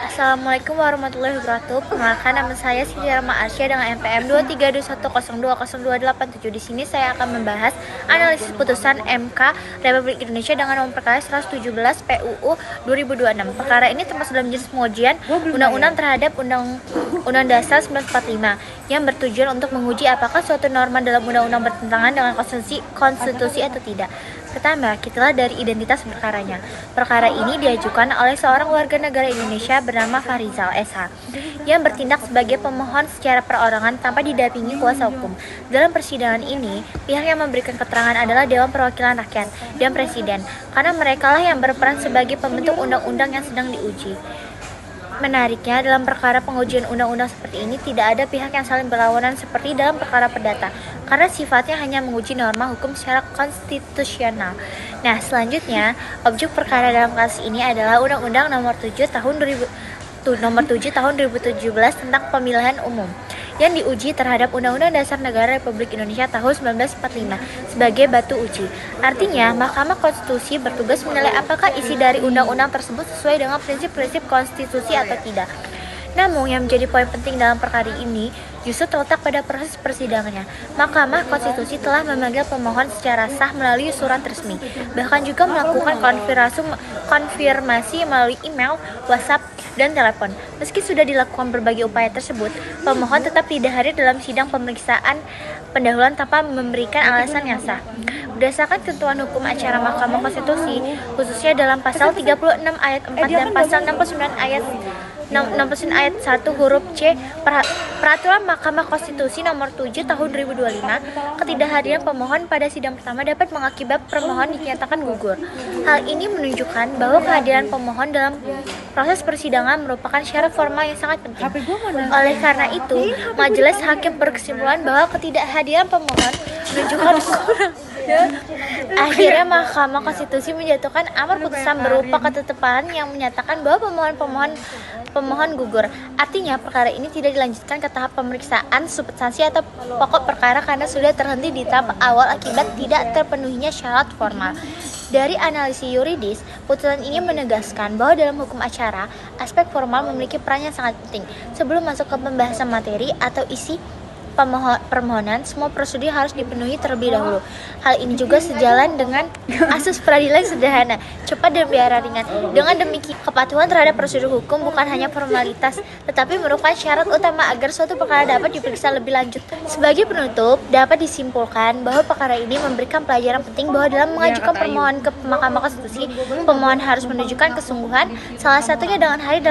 Assalamualaikum warahmatullahi wabarakatuh. Perkenalkan, nama saya Siti Rama Arsya dengan NPM 23210202877. Di sini saya akan membahas analisis putusan MK Republik Indonesia dengan nomor perkara 117 PUU 2026. Perkara ini termasuk dalam jenis pengujian undang-undang terhadap Undang-Undang Dasar 1945 yang bertujuan untuk menguji apakah suatu norma dalam undang-undang bertentangan dengan konstitusi atau tidak. Pertama, kita lihat dari identitas perkaranya. Perkara ini diajukan oleh seorang warga negara Indonesia bernama Fahrizal SH yang bertindak sebagai pemohon secara perorangan tanpa didampingi kuasa hukum. Dalam persidangan ini, pihak yang memberikan keterangan adalah Dewan Perwakilan Rakyat dan Presiden, karena merekalah yang berperan sebagai pembentuk undang-undang yang sedang diuji. Menariknya, dalam perkara pengujian undang-undang seperti ini tidak ada pihak yang saling berlawanan seperti dalam perkara perdata, karena sifatnya hanya menguji norma hukum secara konstitusional. Nah, selanjutnya, objek perkara dalam kasus ini adalah Undang-Undang Nomor 7 Tahun 2017 tentang Pemilihan Umum yang diuji terhadap Undang-Undang Dasar Negara Republik Indonesia tahun 1945 sebagai batu uji. Artinya, Mahkamah Konstitusi bertugas menilai apakah isi dari undang-undang tersebut sesuai dengan prinsip-prinsip konstitusi atau tidak. Namun, yang menjadi poin penting dalam perkara ini justru terletak pada proses persidangannya. Mahkamah Konstitusi telah memanggil pemohon secara sah melalui surat resmi, bahkan juga melakukan konfirmasi melalui email, WhatsApp, dan telepon. Meski sudah dilakukan berbagai upaya tersebut, pemohon tetap tidak hadir dalam sidang pemeriksaan pendahuluan tanpa memberikan alasan yang sah. Berdasarkan ketentuan hukum acara Mahkamah Konstitusi, khususnya dalam pasal 36 ayat 4 dan pasal 69 ayat 1 huruf C Peraturan Mahkamah Konstitusi Nomor 7 Tahun 2025, ketidakhadiran pemohon pada sidang pertama dapat mengakibatkan permohon dinyatakan gugur. Hal ini menunjukkan bahwa kehadiran pemohon dalam proses persidangan merupakan syarat formal yang sangat penting. Oleh karena itu, majelis hakim berkesimpulan bahwa ketidakhadiran pemohon menunjukkan Akhirnya Mahkamah Konstitusi menjatuhkan amar putusan berupa ketetapan yang menyatakan bahwa pemohon gugur. Artinya perkara ini tidak dilanjutkan ke tahap pemeriksaan substansi atau pokok perkara karena sudah terhenti di tahap awal akibat tidak terpenuhinya syarat formal. Dari analisis yuridis, putusan ini menegaskan bahwa dalam hukum acara, aspek formal memiliki peran yang sangat penting. Sebelum masuk ke pembahasan materi atau isi permohonan, semua prosedur harus dipenuhi terlebih dahulu. Hal ini juga sejalan dengan asas peradilan sederhana, cepat dan biara ringan. Dengan demikian, kepatuhan terhadap prosedur hukum bukan hanya formalitas, tetapi merupakan syarat utama agar suatu perkara dapat diperiksa lebih lanjut. Sebagai penutup, dapat disimpulkan bahwa perkara ini memberikan pelajaran penting bahwa dalam mengajukan permohonan ke Mahkamah Konstitusi, pemohon harus menunjukkan kesungguhan, salah satunya dengan hadir dalam